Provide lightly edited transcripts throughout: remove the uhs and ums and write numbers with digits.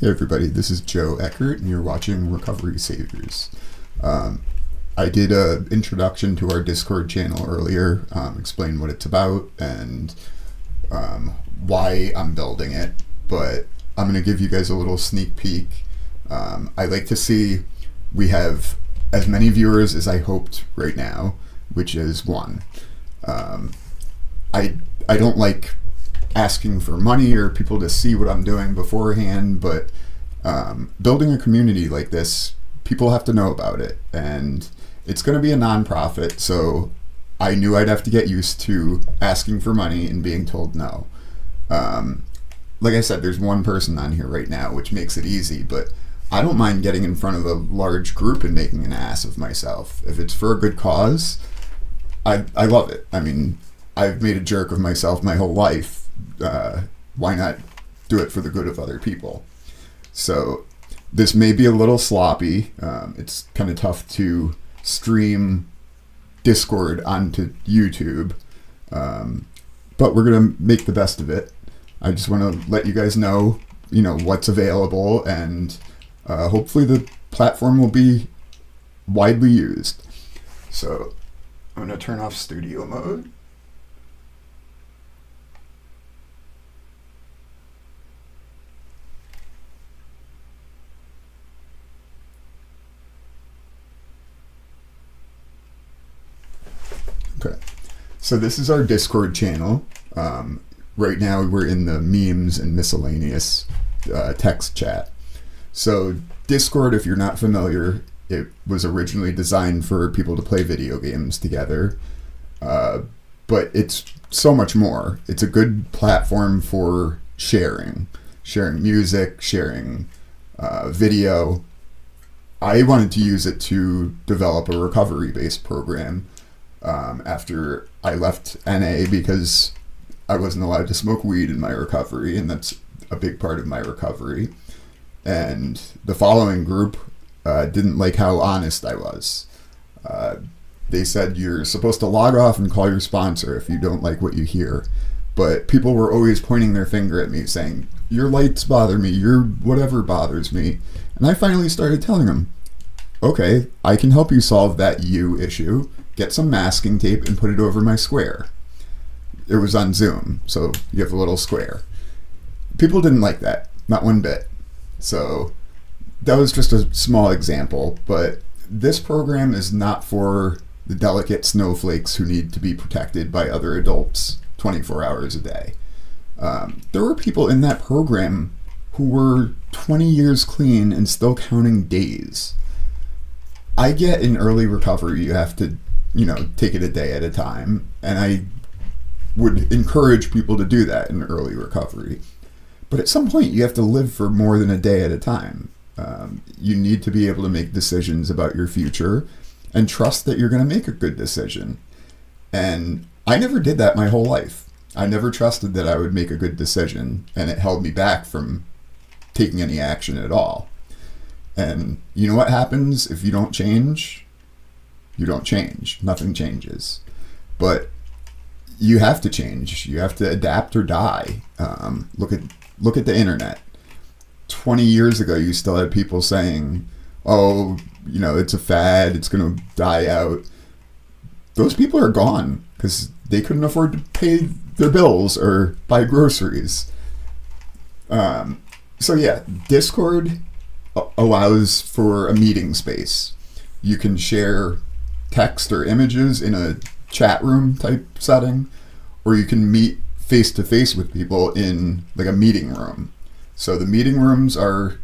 Hey everybody, this is Joe Eckert and you're watching Recovery Saviors. I did an introduction to our Discord channel earlier, explain what it's about and why I'm building it, but I'm going to give you guys a little sneak peek. I like to see we have as many viewers as I hoped right now, which is 1. I don't like asking for money or people to see what I'm doing beforehand, but building a community like this, people have to know about it, and it's going to be a non-profit, so I knew I'd have to get used to asking for money and being told no. Like I said, there's one person on here right now, which makes it easy, but I don't mind getting in front of a large group and making an ass of myself. If it's for a good cause, I love it. I mean, I've made a jerk of myself my whole life. Why not do it for the good of other people? So this may be a little sloppy. It's kind of tough to stream Discord onto YouTube, but we're gonna make the best of it. I just want to let you guys know, what's available, and hopefully the platform will be widely used. So I'm gonna turn off studio mode. Okay, so this is our Discord channel. Right now we're in the memes and miscellaneous text chat. So Discord, if you're not familiar, it was originally designed for people to play video games together, but it's so much more. It's a good platform for sharing music, sharing video. I wanted to use it to develop a recovery-based program after I left NA, because I wasn't allowed to smoke weed in my recovery, and that's a big part of my recovery. And the following group didn't like how honest I was. They said you're supposed to log off and call your sponsor if you don't like what you hear. But people were always pointing their finger at me saying, your lights bother me, your whatever bothers me. And I finally started telling them, okay, I can help you solve that you issue. Get some masking tape and put it over my square. It was on Zoom, so you have a little square. People didn't like that, not one bit. So that was just a small example, but this program is not for the delicate snowflakes who need to be protected by other adults 24 hours a day. There were people in that program who were 20 years clean and still counting days. I get in early recovery, you have to take it a day at a time. And I would encourage people to do that in early recovery. But at some point, you have to live for more than a day at a time. You need to be able to make decisions about your future and trust that you're going to make a good decision. And I never did that my whole life. I never trusted that I would make a good decision, and it held me back from taking any action at all. And you know what happens if you don't change? You don't change. Nothing changes. But you have to change. You have to adapt or die. Look at the internet. 20 years ago, you still had people saying, oh, it's a fad, it's going to die out. Those people are gone because they couldn't afford to pay their bills or buy groceries. So yeah, Discord allows for a meeting space. You can share text or images in a chat room type setting, or you can meet face to face with people in like a meeting room. So the meeting rooms are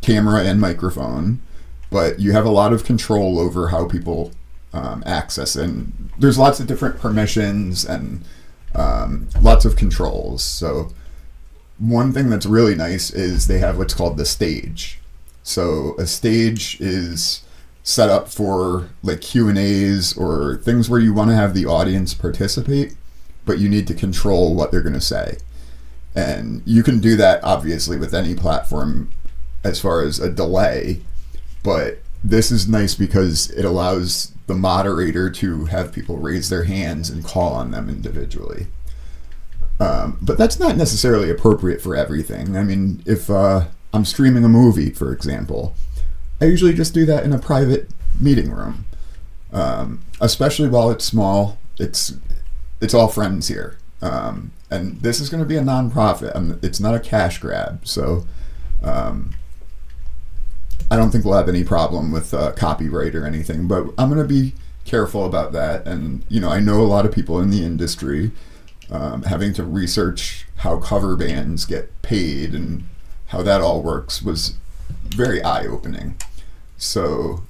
camera and microphone, but you have a lot of control over how people access, and there's lots of different permissions and lots of controls. So one thing that's really nice is they have what's called the stage. So a stage is set up for like Q&As or things where you want to have the audience participate, but you need to control what they're going to say. And you can do that obviously with any platform as far as a delay, but this is nice because it allows the moderator to have people raise their hands and call on them individually. But that's not necessarily appropriate for everything. I mean, if I'm streaming a movie, for example, I usually just do that in a private meeting room. Especially while it's small, it's all friends here. And this is going to be a nonprofit. It's not a cash grab, so I don't think we'll have any problem with copyright or anything. But I'm going to be careful about that. And I know a lot of people in the industry. Having to research how cover bands get paid and how that all works was very eye-opening. So,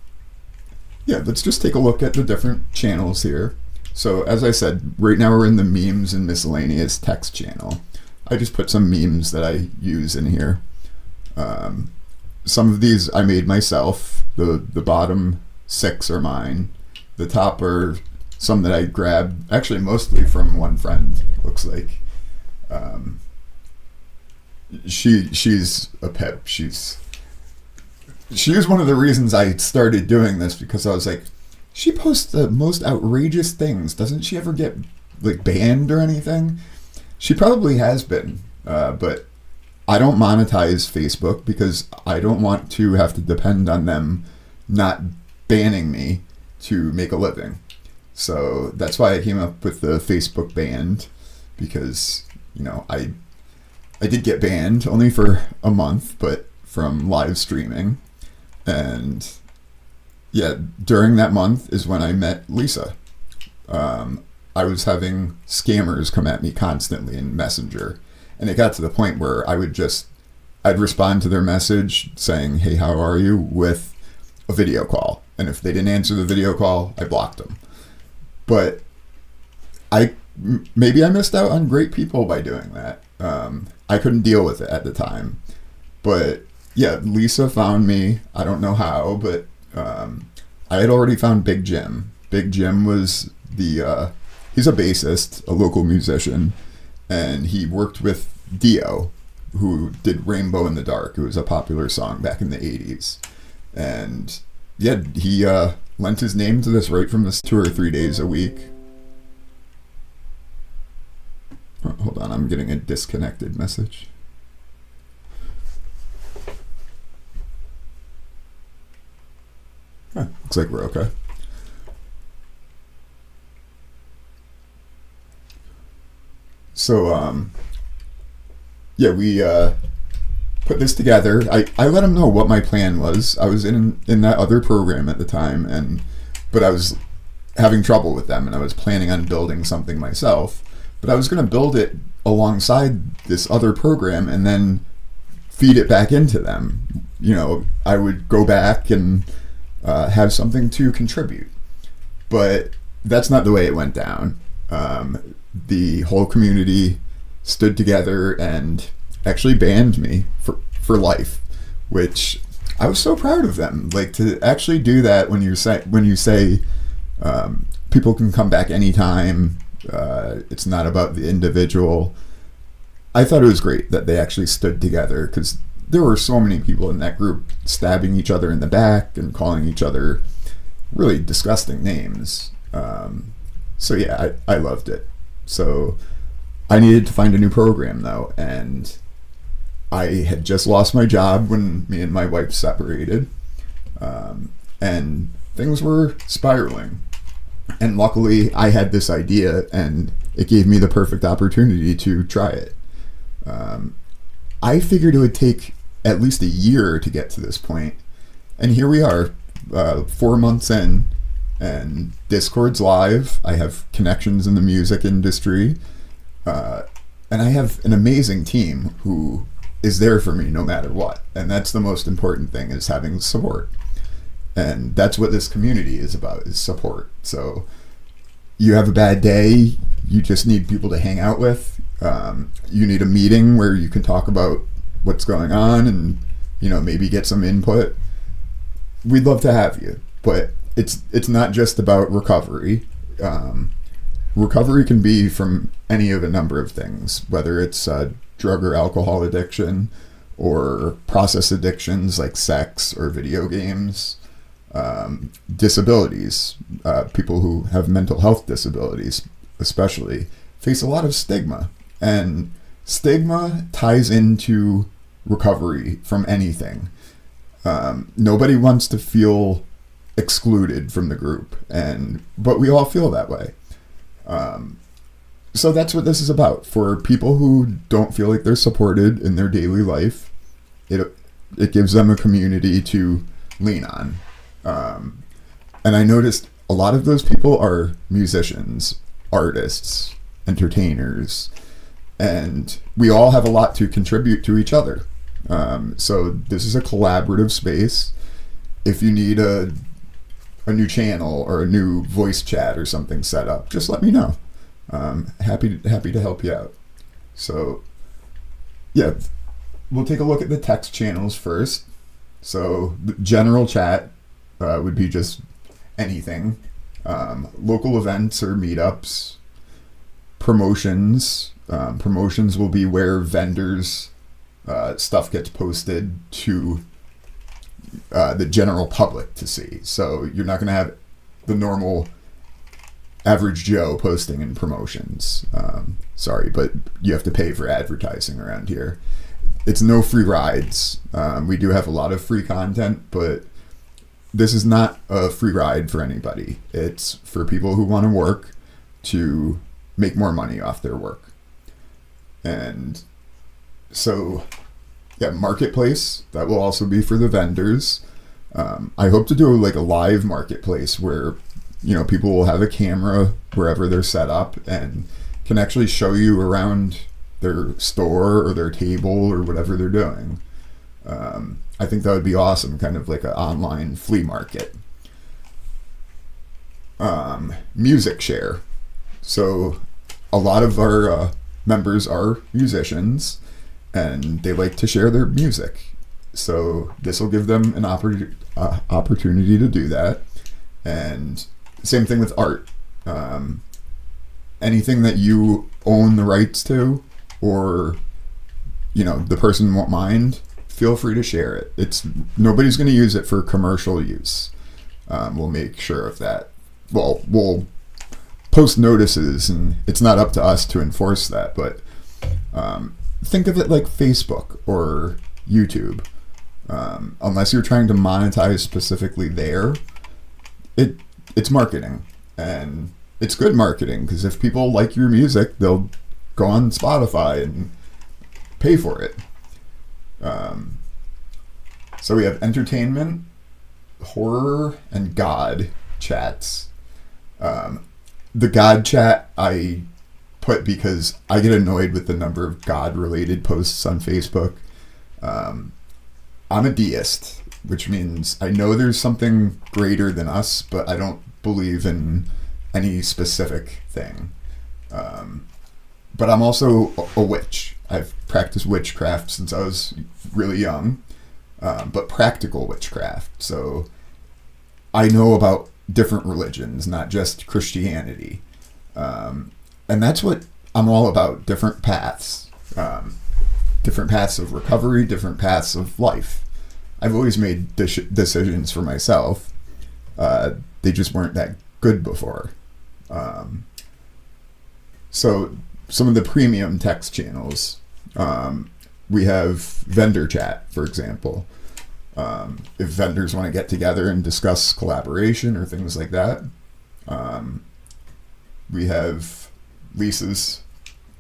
yeah, let's just take a look at the different channels here. So, as I said, right now we're in the memes and miscellaneous text channel. I just put some memes that I use in here. Some of these I made myself. The bottom 6 are mine. The top are some that I grabbed, actually mostly from one friend, looks like. She's a pip. She was one of the reasons I started doing this, because I was like, she posts the most outrageous things. Doesn't she ever get banned or anything? She probably has been, but I don't monetize Facebook because I don't want to have to depend on them not banning me to make a living. So that's why I came up with the Facebook banned, because I did get banned only for a month, but from live streaming. And yeah, during that month is when I met Lisa. I was having scammers come at me constantly in Messenger, and it got to the point where I'd respond to their message saying, "Hey, how are you?" with a video call. And if they didn't answer the video call, I blocked them. But maybe I missed out on great people by doing that. I couldn't deal with it at the time. But yeah, Lisa found me. I don't know how, but I had already found Big Jim. Big Jim was he's a bassist, a local musician, and he worked with Dio, who did Rainbow in the Dark. It was a popular song back in the 80s. And yeah, he lent his name to this right from this 2 or 3 days a week. Oh, hold on, I'm getting a disconnected message. Looks like we're okay. So, yeah, we put this together. I let him know what my plan was. I was in that other program at the time, but I was having trouble with them, and I was planning on building something myself. But I was going to build it alongside this other program and then feed it back into them. I would go back and have something to contribute. But that's not the way it went down. The whole community stood together and actually banned me for life, which I was so proud of them. To actually do that when you say people can come back anytime. It's not about the individual. I thought it was great that they actually stood together, because there were so many people in that group stabbing each other in the back and calling each other really disgusting names. So yeah, I loved it. So I needed to find a new program though, and I had just lost my job when me and my wife separated, and things were spiraling. And luckily I had this idea, and it gave me the perfect opportunity to try it. I figured it would take at least a year to get to this point, and here we are, 4 months in, and Discord's live. I have connections in the music industry, and I have an amazing team who is there for me no matter what. And that's the most important thing, is having support. And that's what this community is about, is support. So you have a bad day, you just need people to hang out with. You need a meeting where you can talk about what's going on and, maybe get some input. We'd love to have you, but it's not just about recovery. Recovery can be from any of a number of things, whether it's drug or alcohol addiction, or process addictions like sex or video games, disabilities. People who have mental health disabilities especially face a lot of stigma, And stigma ties into recovery from anything. Nobody wants to feel excluded from the group, but we all feel that way. So that's what this is about. For people who don't feel like they're supported in their daily life, it gives them a community to lean on. And I noticed a lot of those people are musicians, artists, entertainers, and we all have a lot to contribute to each other. So this is a collaborative space. If you need a new channel or a new voice chat or something set up, just let me know. Happy to help you out. So yeah, we'll take a look at the text channels first. So the general chat would be just anything. Local events or meetups. Promotions. Promotions will be where vendors stuff gets posted to the general public to see. So you're not going to have the normal average Joe posting in promotions. Sorry, but you have to pay for advertising around here. It's no free rides. We do have a lot of free content, but this is not a free ride for anybody. It's for people who want to work to make more money off their work. And so, yeah, marketplace, that will also be for the vendors. I hope to do like a live marketplace where, people will have a camera wherever they're set up and can actually show you around their store or their table or whatever they're doing. I think that would be awesome, kind of like an online flea market. Music share. So a lot of our members are musicians and they like to share their music. So this will give them an opportunity to do that. And same thing with art. Anything that you own the rights to, or the person won't mind, feel free to share it. Nobody's going to use it for commercial use. We'll make sure of that. Well, we'll post notices, and it's not up to us to enforce that. But think of it like Facebook or YouTube. Unless you're trying to monetize specifically there, it's marketing, and it's good marketing, because if people like your music, they'll go on Spotify and pay for it. So we have entertainment, horror, and God chats. The God chat I put because I get annoyed with the number of God-related posts on Facebook. I'm a deist, which means I know there's something greater than us, but I don't believe in any specific thing. But I'm also a witch. I've practiced witchcraft since I was really young, but practical witchcraft. So I know about different religions, not just Christianity. And that's what I'm all about, different paths. Different paths of recovery, different paths of life. I've always made decisions for myself. They just weren't that good before. So some of the premium text channels, we have vendor chat, for example. If vendors want to get together and discuss collaboration or things like that. We have Lisa's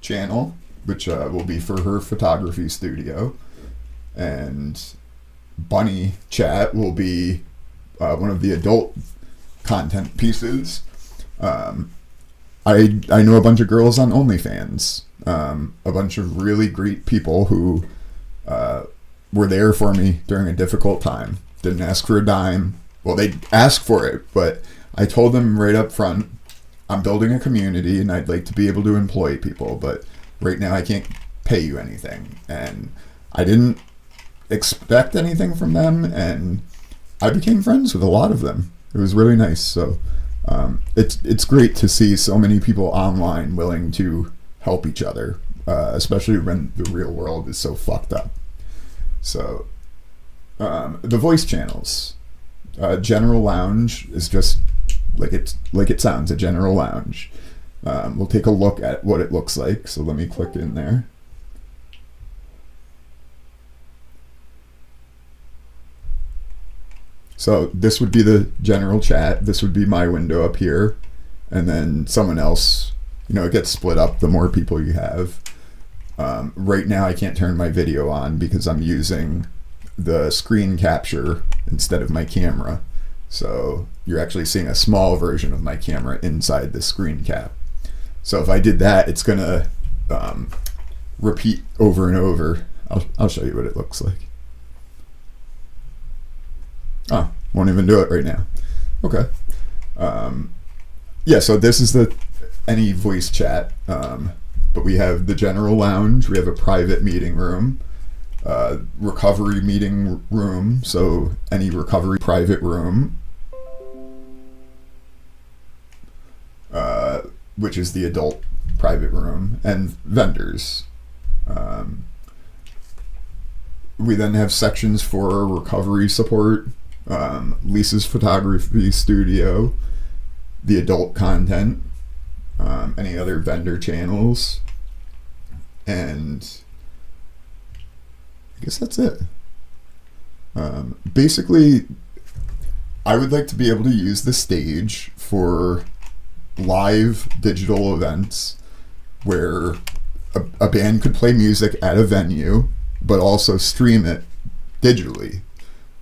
channel, which will be for her photography studio. And Bunny chat will be one of the adult content pieces. I know a bunch of girls on OnlyFans, a bunch of really great people who were there for me during a difficult time. Didn't ask for a dime. Well, they asked for it, but I told them right up front, I'm building a community and I'd like to be able to employ people, but right now I can't pay you anything. And I didn't expect anything from them, and I became friends with a lot of them. It was really nice. So it's great to see so many people online willing to help each other, especially when the real world is so fucked up. So the voice channels, General Lounge is just like it sounds, a general lounge. We'll take a look at what it looks like. So let me click in there. So this would be the general chat. This would be my window up here. And then someone else, it gets split up the more people you have. Right now I can't turn my video on because I'm using the screen capture instead of my camera. So you're actually seeing a small version of my camera inside the screen cap. So if I did that, it's gonna repeat over and over. I'll show you what it looks like. Oh, won't even do it right now. Okay. Yeah, so this is any voice chat, but we have the general lounge, we have a private meeting room, recovery meeting room, so any recovery private room, which is the adult private room, and vendors. We then have sections for recovery support, Lisa's photography studio, the adult content, any other vendor channels, and I guess that's it. Basically, I would like to be able to use the stage for live digital events where a band could play music at a venue but also stream it digitally,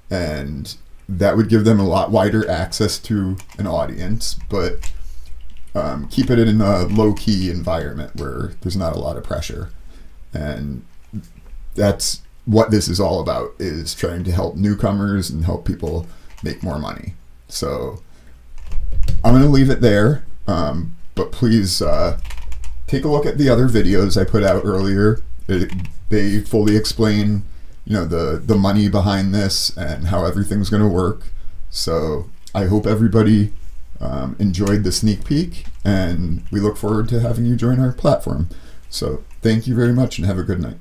and that would give them a lot wider access to an audience, but keep it in a low-key environment where there's not a lot of pressure. And that's what this is all about, is trying to help newcomers and help people make more money. So I'm going to leave it there, but please take a look at the other videos I put out earlier. They fully explain the money behind this and how everything's going to work. So I hope everybody enjoyed the sneak peek, and we look forward to having you join our platform. So thank you very much and have a good night.